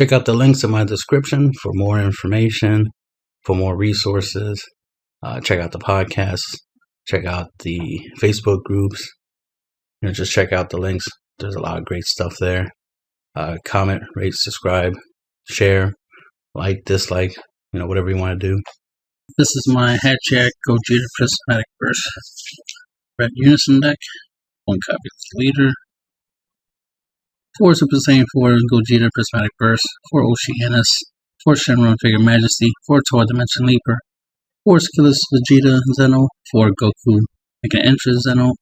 Check out the links in my description for more information, for more resources. Check out the podcast. Check out the Facebook groups. Just check out the links. There's a lot of great stuff there. Comment, rate, subscribe, share, like, dislike, whatever you want to do. This is my Hatchhyack Gogeta Prismatic Burst Red Unison deck. 1 copy of the leader. 4 Super Saiyan 4 Gogeta Prismatic Burst. 4 Oceanus. 4 Shenron Figure Majesty. 4 Tour Dimension Leaper. 4 Skillless Vegeta Zeno. 4 Goku Make an Entrance Zeno.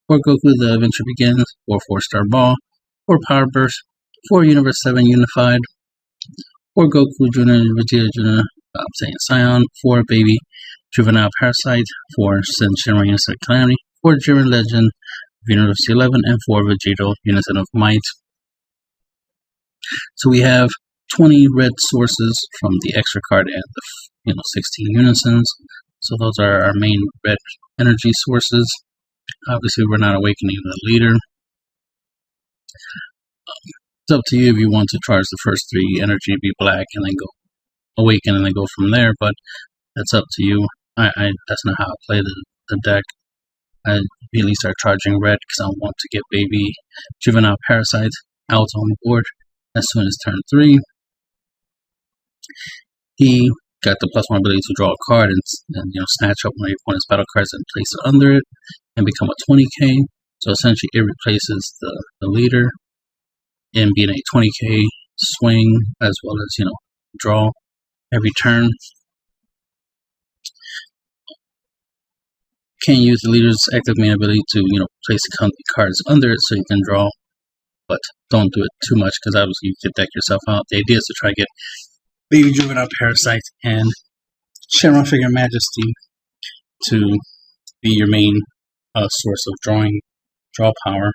4 Goku The Adventure Begins. 4 4-Star Ball. 4 Power Burst. 4 Universe 7 Unified. 4 Goku Jr. Vegeta Jr. Saiyan Scion. 4 Baby Juvenile Parasite. 4 Sin Shenron Unison of Calamity. 4 Jiren Legend Universe 11. And 4 Vegeta Unison of Might. So we have 20 red sources from the extra card and the 16 unisons. So those are our main red energy sources. Obviously, we're not awakening the leader. It's up to you if you want to charge the first 3 energy to be black and then go awaken and then go from there, but that's up to you. That's not how I play the deck. I immediately start charging red because I want to get baby Juvenile Parasite out on the board as soon as turn 3. He got the +1 ability to draw a card and snatch up one of your opponent's battle cards and place it under it and become a 20k. So essentially it replaces the leader in being a 20k swing as well as draw every turn. Can use the leader's active main ability to place the cards under it so you can draw, but don't do it too much because obviously you could deck yourself out. The idea is to try to get Baby Juvenile Parasite and Shenron Figure Majesty to be your main source of draw power.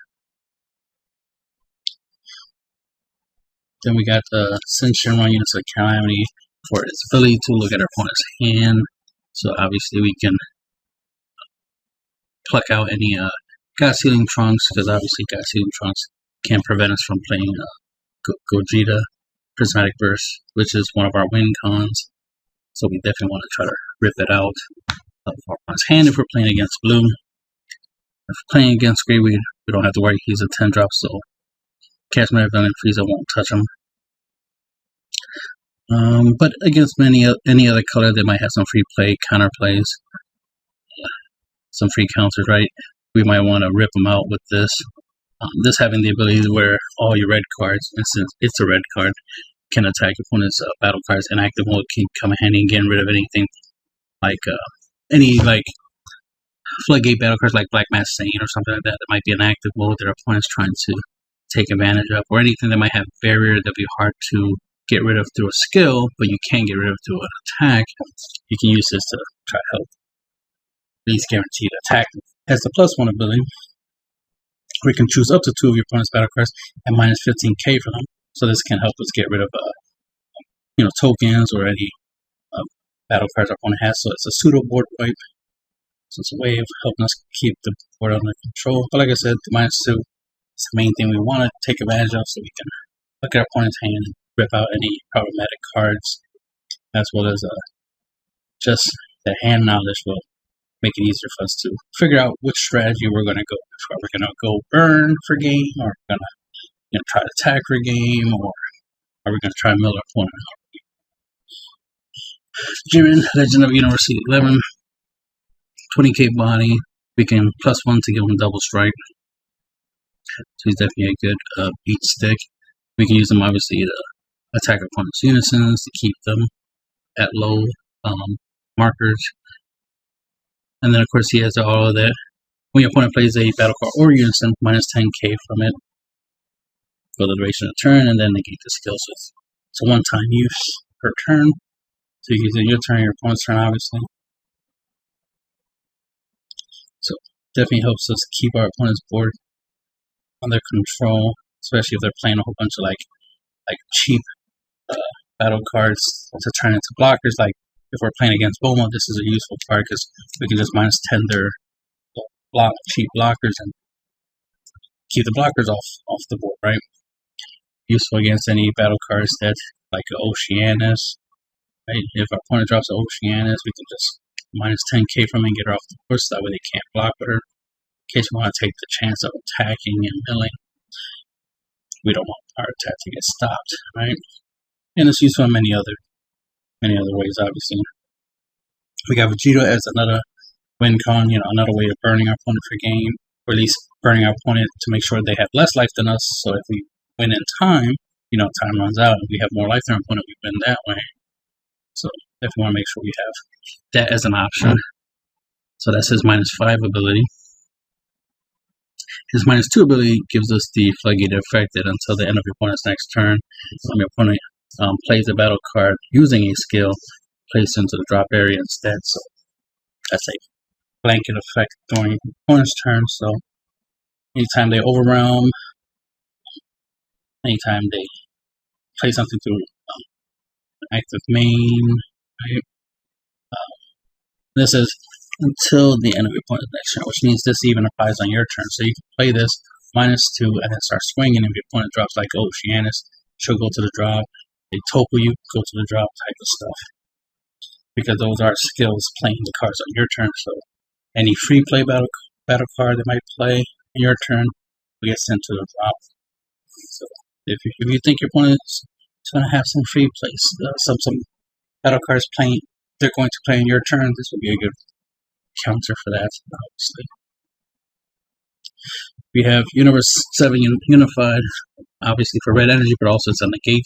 Then we got Sin Shenron Unison of Calamity for its ability to look at our opponent's hand. So obviously we can pluck out any God Sealing Trunks, because obviously God Sealing Trunks can't prevent us from playing Gogeta Prismatic Burst, which is one of our win cons. So we definitely want to try to rip it out of our opponent's hand if we're playing against blue. If we're playing against gray, we don't have to worry. He's a 10 drop, so Cast Marathon and Frieza won't touch him. But against any other color, they might have some free play, counter plays, some free counters, right? We might want to rip them out with this. This having the ability to wear all your red cards, and since it's a red card, can attack opponent's battle cards in active mode, can come in handy and getting rid of anything like any floodgate battle cards like Black Mass Saiyan or something like that might be in active mode that our opponent's trying to take advantage of, or anything that might have barrier that be hard to get rid of through a skill, but you can get rid of through an attack. You can use this to try to help at least guaranteed attack. Has the +1 ability, we can choose up to 2 of your opponent's battle cards and minus 15k for them. So this can help us get rid of tokens or any battle cards our opponent has. So it's a pseudo board wipe. So it's a way of helping us keep the board under control. But like I said, the -2 is the main thing we want to take advantage of, so we can look at our opponent's hand and rip out any problematic cards, as well as just the hand knowledge will make it easier for us to figure out which strategy we're going to go with. Are we going to go burn for game, or are we going to try to attack for game, or are we going to try to mill our opponent out? Jiren, Legend of Universe 11, 20k body. We can +1 to give him double strike. So he's definitely a good beat stick. We can use him obviously to attack opponent's unisons, to keep them at low markers. And then of course he has the auto that when your opponent plays a battle card or unison, minus 10k from it for the duration of the turn, and then negate the skill. So it's a one-time use per turn. So you use it in your turn, your opponent's turn, obviously. So definitely helps us keep our opponent's board under control, especially if they're playing a whole bunch of like cheap battle cards to turn into blockers. Like if we're playing against Bulma, this is a useful card because we can just minus 10 their cheap blockers and keep the blockers off the board, right? useful against any battle cards that, like Oceanus. Right? If our opponent drops an Oceanus, we can just minus 10k from it and get her off the course. That way they can't block with her. In case we want to take the chance of attacking and milling, we don't want our attack to get stopped, right? And it's useful in many other ways, obviously. We got Gogeta as another win con, another way of burning our opponent for game, or at least burning our opponent to make sure they have less life than us. So if we win in time, time runs out, and we have more life than our opponent, we win that way. So if we want to make sure we have that as an option. So that's his -5 ability. His -2 ability gives us the floodgate effect that until the end of your opponent's next turn, your opponent plays a battle card using a skill placed into the drop area instead. So that's a blanket effect during the opponent's turn. So anytime they overwhelm, anytime they play something through active main, right? This is until the end of your opponent's next turn, which means this even applies on your turn. So you can play this -2 and then start swinging. If your opponent drops like Oceanus, she'll go to the drop. They topple you, go to the drop type of stuff. Because those are skills playing the cards on your turn. So any free play battle card that might play on your turn will get sent to the drop. So if you think your opponent's going to have some free plays, some battle cards playing, they're going to play on your turn, this would be a good counter for that, obviously. We have Universe 7 Unified, obviously for red energy, but also it's a negate.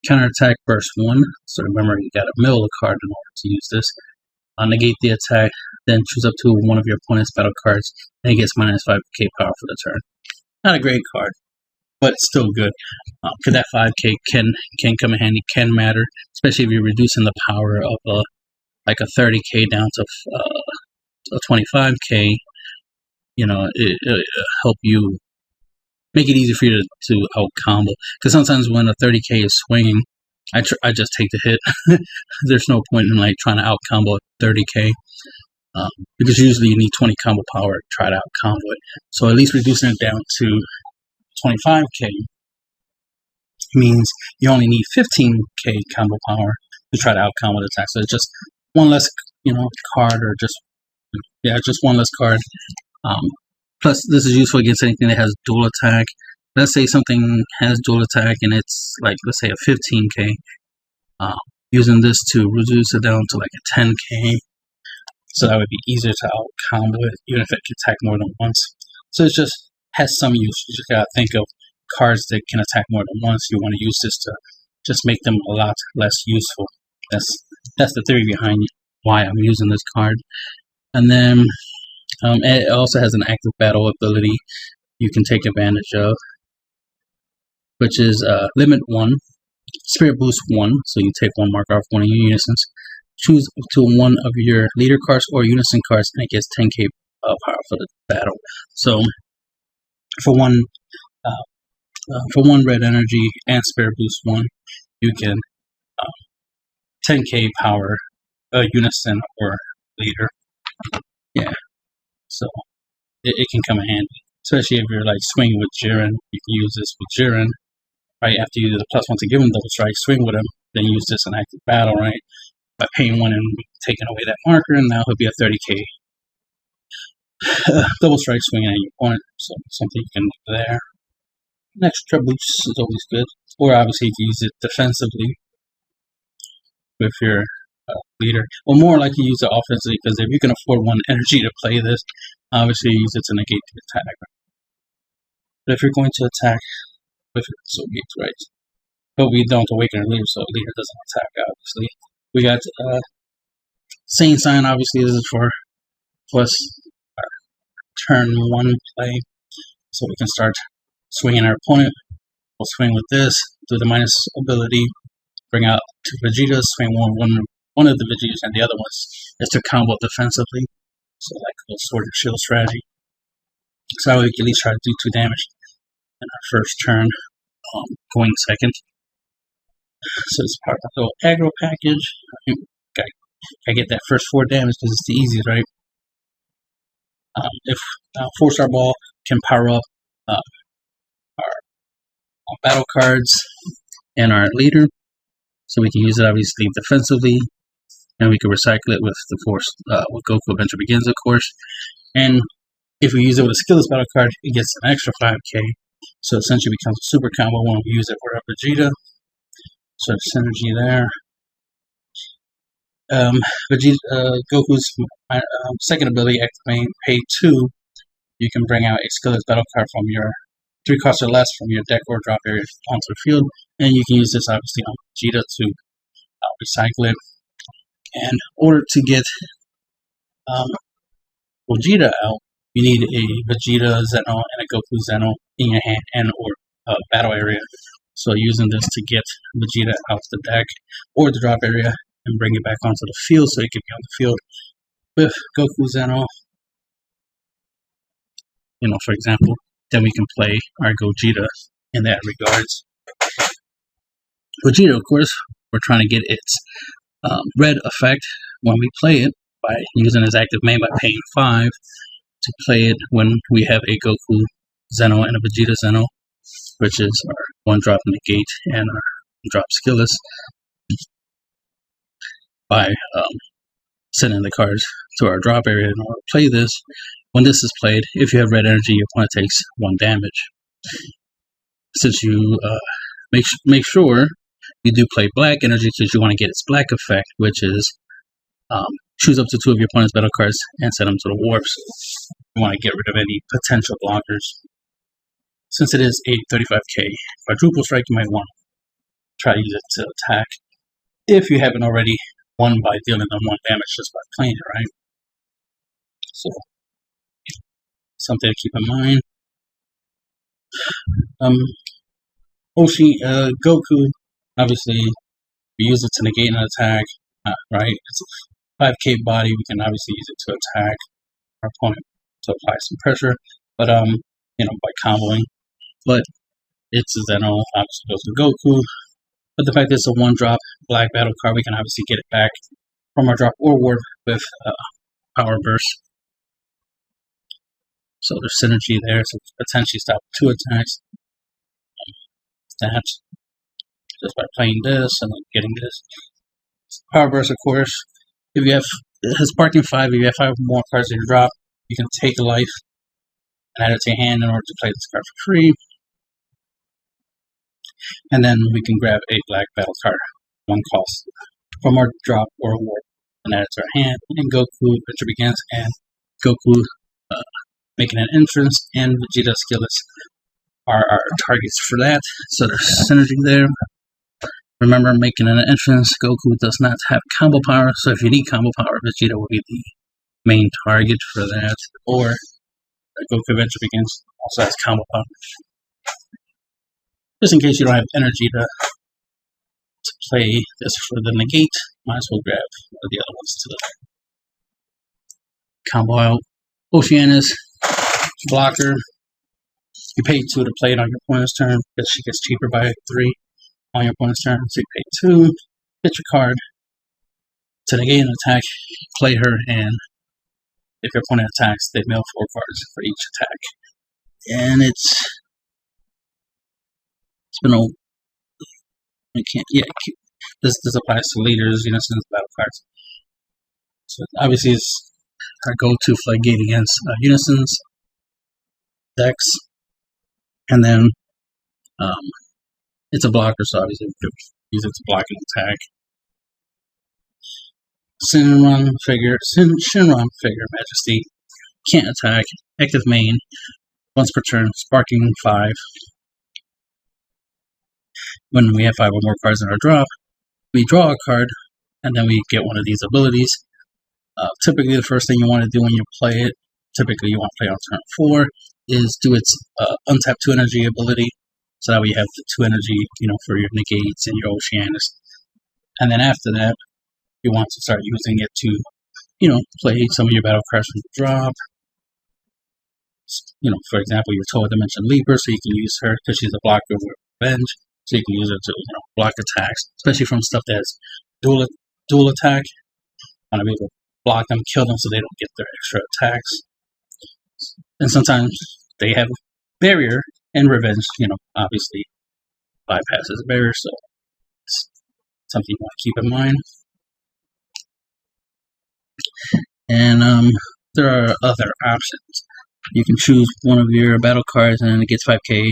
Counterattack burst 1. So remember, you got to mill a card in order to use this. Negate the attack, then choose up to one of your opponent's battle cards, and it gets -5k power for the turn. Not a great card, but it's still good. Because that 5k can come in handy, can matter, especially if you're reducing the power of a 30k down to a 25k. It'll help you make it easy for you to out combo. Because sometimes when a 30k is swinging, I just take the hit. There's no point in trying to out combo 30k. Because usually you need 20 combo power to try to out combo it. So at least reducing it down to 25k means you only need 15k combo power to try to out combo the attack. So it's just one less card, or just one less card. Plus this is useful against anything that has dual attack. Let's say something has dual attack and it's let's say a 15k. Using this to reduce it down to a 10k, so that would be easier to out combo it, even if it can attack more than once. So it just has some use. You just gotta think of cards that can attack more than once. You want to use this to just make them a lot less useful. That's the theory behind why I'm using this card. And then it also has an active battle ability you can take advantage of, which is Limit 1, Spirit Boost 1, so you take one marker off one of your unisons, choose up to one of your leader cards or unison cards, and it gets 10k power for the battle. So for one red energy and Spirit Boost 1, you can 10k power a unison or leader. Yeah, so it can come in handy, especially if you're swinging with Jiren. You can use this with Jiren, right? After you do the +1 to give him double strike, swing with him, then use this in active battle, right? By paying 1 and taking away that marker, and now he'll be a 30k double strike swinging at your opponent. So something you can do there. An extra boost is always good, or obviously you can use it defensively with your leader. Well, more like you use it offensively, because if you can afford 1 energy to play this, obviously you use it to negate the attack. But if you're going to attack with it, so be it, right? But we don't awaken our leader, so leader doesn't attack, obviously. We got Sane Sign, obviously this is for plus our turn 1 play, so we can start swinging our opponent. We'll swing with this, do the minus ability, bring out 2 Vegetas, swing one of the Vegetas, and the other one is to combo defensively. So a Sword and Shield strategy. So we can at least try to do 2 damage in our first turn, going second. So it's part of the little aggro package. I get that first 4 damage because it's the easiest, right? If 4-star ball can power up our battle cards and our leader. So we can use it obviously defensively, and we can recycle it with the force with Goku Adventure Begins, of course. And if we use it with a skillless battle card, it gets an extra 5k. So essentially becomes a super combo when we use it for our Vegeta. So synergy there. Goku's second ability, activate Pay 2. You can bring out a skillless battle card from your 3 costs or less from your deck or drop area onto the field, and you can use this obviously on Gogeta to recycle it. And in order to get Gogeta out, you need a Vegeta Zeno and a Goku Zeno in your hand and or battle area. So using this to get Vegeta out the deck or the drop area and bring it back onto the field so it can be on the field with Goku Zeno. For example, then we can play our Gogeta in that regards. Gogeta, of course, we're trying to get its red effect when we play it by using its active main by paying 5 to play it when we have a Goku Zeno and a Vegeta Zeno, which is our 1-drop negate and our drop skillless, by sending the cards to our drop area in order to play this. When this is played, if you have red energy, your opponent takes 1 damage. Since you make sure you do play black energy because you want to get its black effect, which is choose up to 2 of your opponent's battle cards and send them to the warps. You want to get rid of any potential blockers. Since it is a 35k quadruple strike, you might want to try to use it to attack if you haven't already won by dealing them 1 damage just by playing it, right? So something to keep in mind. Goku, obviously, we use it to negate an attack, right? It's a 5k body. We can obviously use it to attack our opponent to apply some pressure, but by comboing. But it's a Zeno, obviously goes to Goku. But the fact that it's a 1-drop black battle card, we can obviously get it back from our drop or warp with Power Burst. So there's synergy there, so potentially stop 2 attacks. That just by playing this and then getting this. Power Burst, of course. If you have Sparking 5, if you have 5 more cards in your drop, you can take a life and add it to your hand in order to play this card for free. And then we can grab a black battle card, 1 cost, from our drop or warp and add it to our hand. And Goku Adventure Begins and Goku making an entrance and Vegeta skillless are our targets for that. So there's synergy there. Remember, making an entrance, Goku does not have combo power, so if you need combo power, Vegeta will be the main target for that. Or Goku Adventure Begins also has combo power. Just in case you don't have energy to play this for the negate, might as well grab the other ones to combo out. Oceanus, blocker. You pay 2 to play it on your opponent's turn, because she gets cheaper by 3 on your opponent's turn. So you pay 2, hit your card to negate an attack, play her, and if your opponent attacks, they mill 4 cards for each attack. And it's been old. This applies to leaders, since battle cards. So obviously it's our go-to floodgate against Unison's decks. And then it's a blocker, so obviously we could use it to block an attack. Shinron Figure Majesty can't attack. Active main once per turn, sparking 5. When we have 5 or more cards in our drop, we draw a card, and then we get one of these abilities. Typically, the first thing you want to do when you play it, typically you want to play on turn 4, is do its untap 2 energy ability. So that we have the 2 energy, for your negates and your Oceanus. And then after that, you want to start using it to, play some of your battle cards from the drop. For example, your Toa Dimension Leaper, so you can use her because she's a blocker with Revenge. So you can use her to, block attacks, especially from stuff that's dual attack. Want to be able to block them, kill them, so they don't get their extra attacks. And sometimes they have barrier and revenge, obviously bypasses barriers, so it's something you want to keep in mind. And there are other options. You can choose one of your battle cards and it gets 5k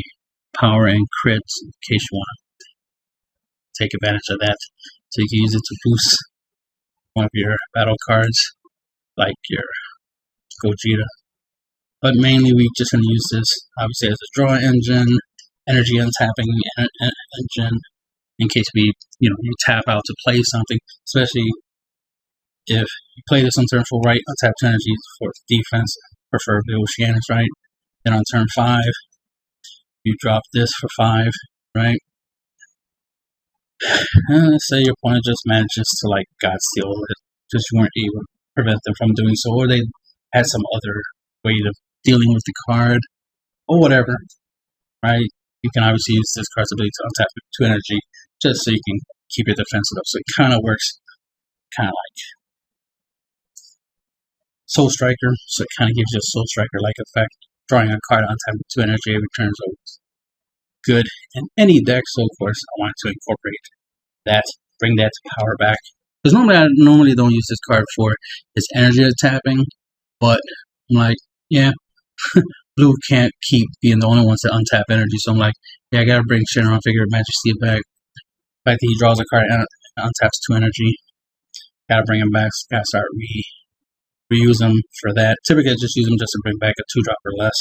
power and crits in case you want to take advantage of that. So you can use it to boost one of your battle cards, like your Gogeta. But mainly we just going to use this obviously as a draw engine, energy untapping engine, in case we, you tap out to play something, especially if you play this on turn 4, right, untap 2 energy for defense, preferably Oceanus, right? Then on turn 5, you drop this for 5, right? And let's say your opponent just manages to like God steal it, just you weren't able to prevent them from doing so, or they had some other way of dealing with the card, or whatever, right? You can obviously use this card's ability to untap 2 energy, just so you can keep your defensive up. So it kind of works kind of like Soul Striker, so it kind of gives you a Soul Striker-like effect. Drawing a card on time with 2 energy every turn is always good in any deck, so of course I wanted to incorporate that, bring that to power back. Because I normally don't use this card for its energy tapping, but I'm like, yeah, blue can't keep being the only ones that untap energy, so I'm like, yeah, I gotta bring Shenron Figure of Majesty back. The fact that he draws a card and untaps 2 energy, gotta bring him back, gotta start reuse them for that. Typically I just use them just to bring back a 2-drop or less,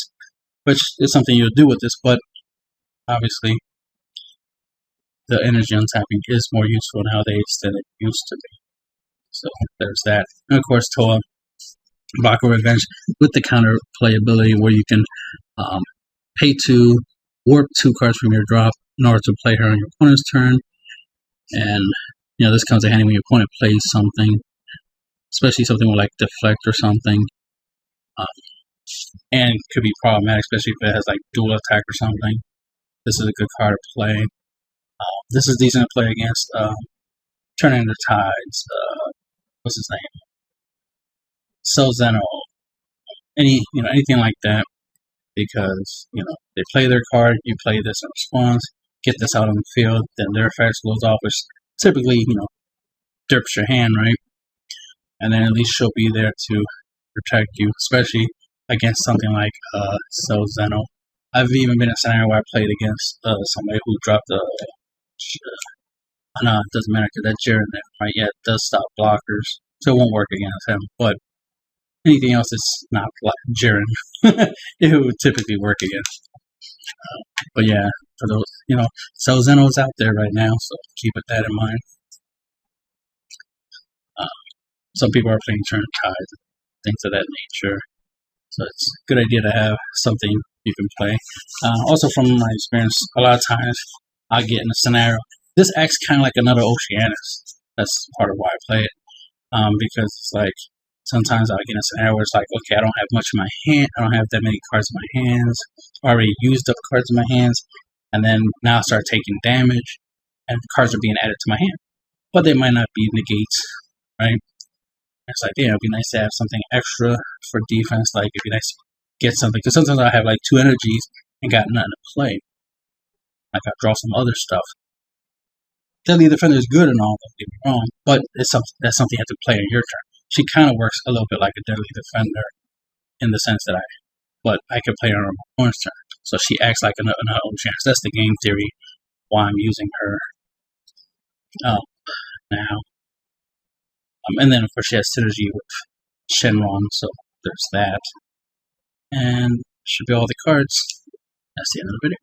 which is something you'll do with this, but obviously the energy untapping is more useful nowadays than it used to be. So there's that. And of course Toa, Baku Revenge, with the counter playability where you can pay 2, warp 2 cards from your drop in order to play her on your opponent's turn. And this comes in handy when your opponent plays something, especially something with like deflect or something, and it could be problematic, especially if it has like dual attack or something. This is a good card to play. This is decent to play against Turning the Tides, what's his name, Selzeno, anything like that, because they play their card, you play this in response, get this out on the field, then their effects goes off, which typically derps your hand, right? And then at least she'll be there to protect you, especially against something like Selzeno. I've even been in a scenario where I played against somebody who dropped a no, it doesn't matter because that Jiren there, right? Yeah, it does stop blockers, so it won't work against him. But anything else that's not Jiren, it would typically work against. But yeah, for those, Selzeno's out there right now, so keep that in mind. Some people are playing Turn Tides, things of that nature. So it's a good idea to have something you can play. Also, from my experience, a lot of times I get in a scenario. This acts kind of like another Oceanus. That's part of why I play it. Because it's like sometimes I get in a scenario where it's like, okay, I don't have much in my hand. I don't have that many cards in my hands. I already used up cards in my hands, and then now I start taking damage, and cards are being added to my hand, but they might not be negates, right? It's like, yeah, it'd be nice to have something extra for defense. Like, it'd be nice to get something. Because sometimes I have like 2 energies and got nothing to play. Like, I draw some other stuff. Deadly Defender is good and all, don't get me wrong. But that's something you have to play in your turn. She kind of works a little bit like a Deadly Defender in the sense that I can play her on my opponent's turn. So she acts like another chance. That's the game theory why I'm using her now. And then, of course, she has synergy with Shenron, so there's that. And should be all the cards. That's the end of the video.